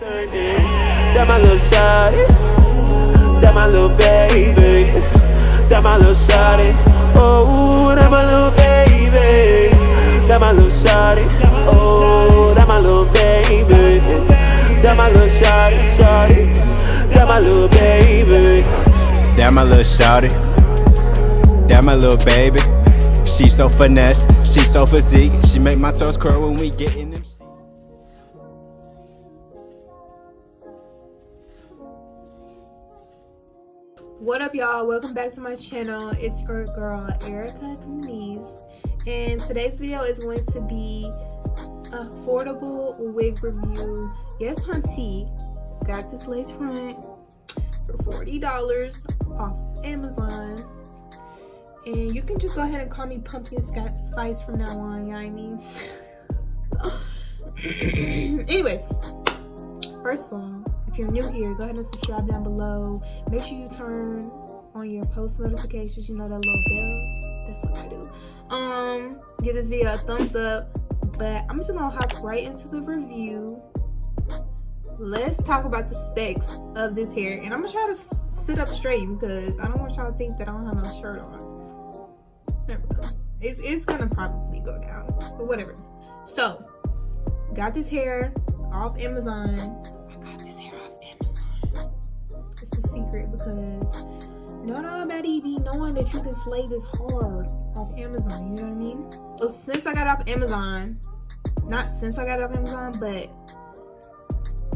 That my little shawty, that my little baby, that my little shawty, oh, that my little baby, that my little shawty, oh, that my little baby, that my little shawty, that my little baby, that my little shawty, that my little baby. She so finesse, she so physique. She make my toes curl when we get in them. What up, y'all? Welcome back to my channel. It's your girl Erica Denise, and today's video is going to be affordable wig review. Yes, hunty, got this lace front for $40 off Amazon. And you can just go ahead and call me Pumpkin Spice from now on, you know what I mean? Anyways, first of all, if you're new here, go ahead and subscribe down below. Make sure you turn on your post notifications, you know, that little bell. That's what I do. Give this video a thumbs up. But I'm just gonna hop right into the review. Let's talk about the specs of this hair. And I'm gonna try to sit up straight because I don't want y'all to think that I don't have no shirt on. Never mind. It's gonna probably go down, but whatever. So, got this hair off Amazon. I got this hair off Amazon. It's a secret because nobody be knowing that you can slay this hard off Amazon, you know what I mean? So since I got it off Amazon, not since I got it off Amazon, but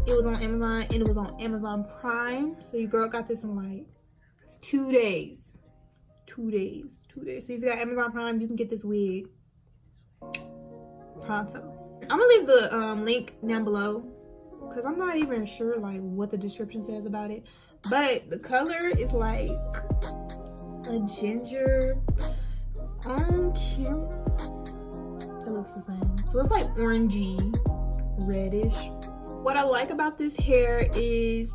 it was on Amazon and it was on Amazon Prime. So your girl got this in like 2 days. 2 days. 2 days. So if you got Amazon Prime, you can get this wig pronto. I'm gonna leave the link down below because I'm not even sure like what the description says about it. But the color is like a ginger on camera. It looks the same. So it's like orangey, reddish. What I like about this hair is,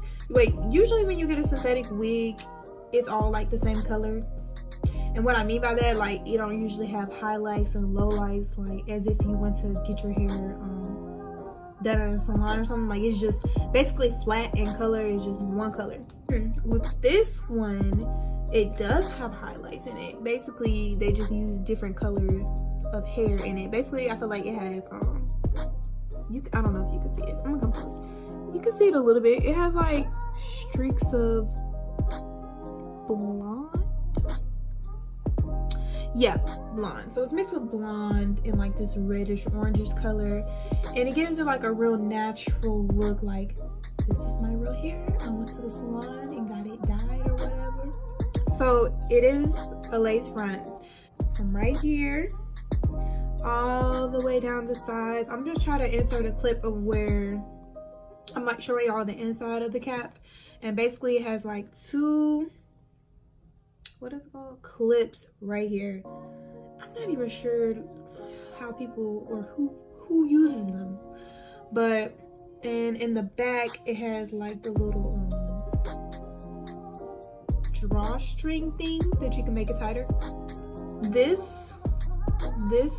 usually when you get a synthetic wig, it's all like the same color. And what I mean by that, like, it don't usually have highlights and lowlights, like as if you went to get your hair done at a salon or something. Like, it's just basically flat in color. It's just one color. With this one, it does have highlights in it. Basically, they just use different colors of hair in it. Basically, I feel like it has I don't know if you can see it. I'm gonna come close. You can see it a little bit. It has like streaks of blonde. Yeah, blonde. So it's mixed with blonde and like this reddish orangish color, and it gives it like a real natural look. Like, this is my real hair. I went to the salon and got it dyed or whatever. So it is a lace front from right here all the way down the sides. I'm just trying to insert a clip of where I'm like showing y'all the inside of the cap, and basically it has like two, what is it called, clips right here. I'm not even sure how people or who uses them, but and in the back it has like the little drawstring thing that you can make it tighter. This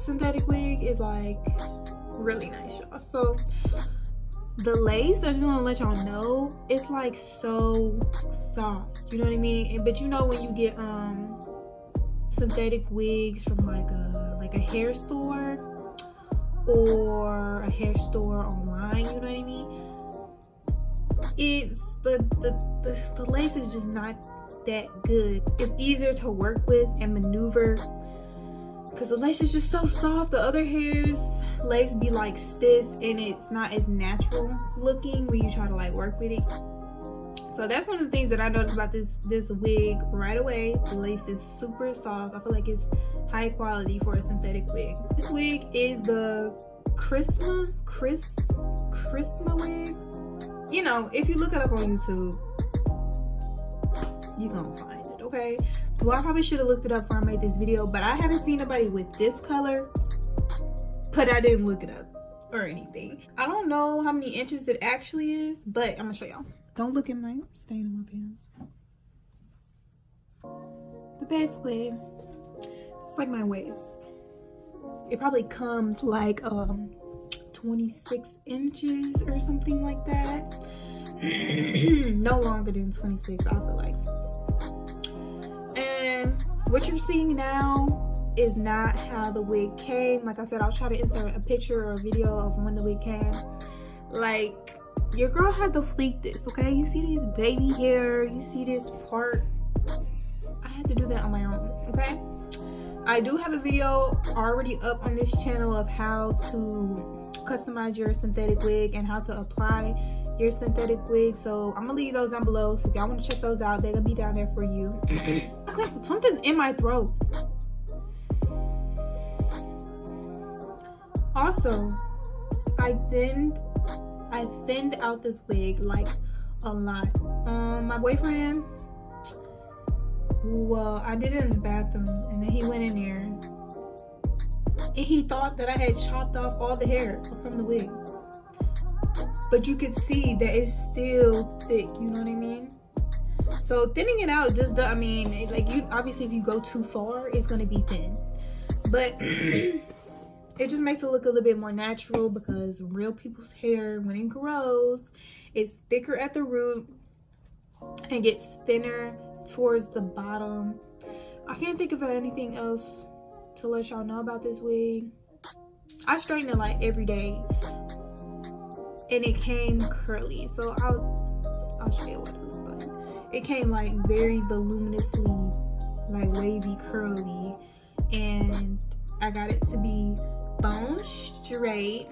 synthetic wig is like really nice, y'all. So the lace, I just want to let y'all know, it's like so soft, you know what I mean? But you know when you get synthetic wigs from like a hair store or a hair store online, you know what I mean? It's the lace is just not that good. It's easier to work with and maneuver because the lace is just so soft. The other hair's lace be like stiff and it's not as natural looking when you try to like work with it. So that's one of the things that I noticed about this wig right away. The lace is super soft. I feel like it's high quality for a synthetic wig. This wig is the Christma wig. You know, if you look it up on YouTube, you're gonna find it, okay? Well, I probably should have looked it up before I made this video, but I haven't seen nobody with this color, but I didn't look it up or anything. I don't know how many inches it actually is, but I'm gonna show y'all. Don't look at my stain on my pants. But basically, it's like my waist. It probably comes like 26 inches or something like that. No longer than 26, I feel like. And what you're seeing now is not how the wig came. Like I said, I'll try to insert a picture or a video of when the wig came. Like, your girl had to fleek this, okay? You see these baby hair, you see this part. I had to do that on my own, okay? I do have a video already up on this channel of how to customize your synthetic wig and how to apply your synthetic wig, so I'm gonna leave those down below. So if y'all want to check those out, they're gonna be down there for you. Something's in my throat. Also, I thinned out this wig like a lot. My boyfriend, well, I did it in the bathroom, and then he went in there and he thought that I had chopped off all the hair from the wig, but you could see that it's still thick, you know what I mean? So thinning it out just does, I mean, like, you obviously, if you go too far, it's gonna be thin, but it just makes it look a little bit more natural, because real people's hair, when it grows, it's thicker at the root and gets thinner towards the bottom. I can't think of anything else to let y'all know about this wig. I straighten it like every day, and it came curly, so I'll show you what it looks like. It came like very voluminously, like wavy, curly, and I got it to be bone straight.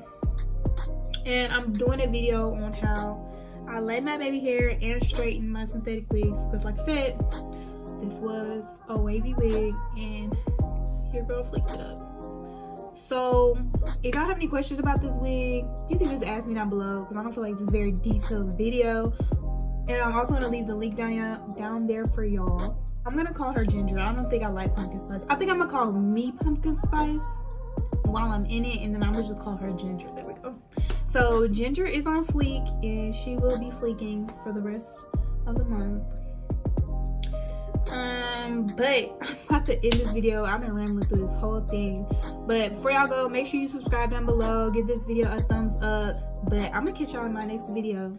And I'm doing a video on how I let my baby hair and straighten my synthetic wigs, because like I said, this was a wavy wig and your girl flicked it up. So if y'all have any questions about this wig, you can just ask me down below, because I don't feel like this is a very detailed video. And I'm also going to leave the link down there for y'all. I'm going to call her Ginger. I don't think I like pumpkin spice. I think I'm going to call me pumpkin spice while I'm in it, and then I'm going to just call her Ginger. There we go. So Ginger is on fleek, and she will be fleeking for the rest of the month. But I'm about to end this video. I've been rambling through this whole thing, but before y'all go, make sure you subscribe down below, give this video a thumbs up. But I'm gonna catch y'all in my next video.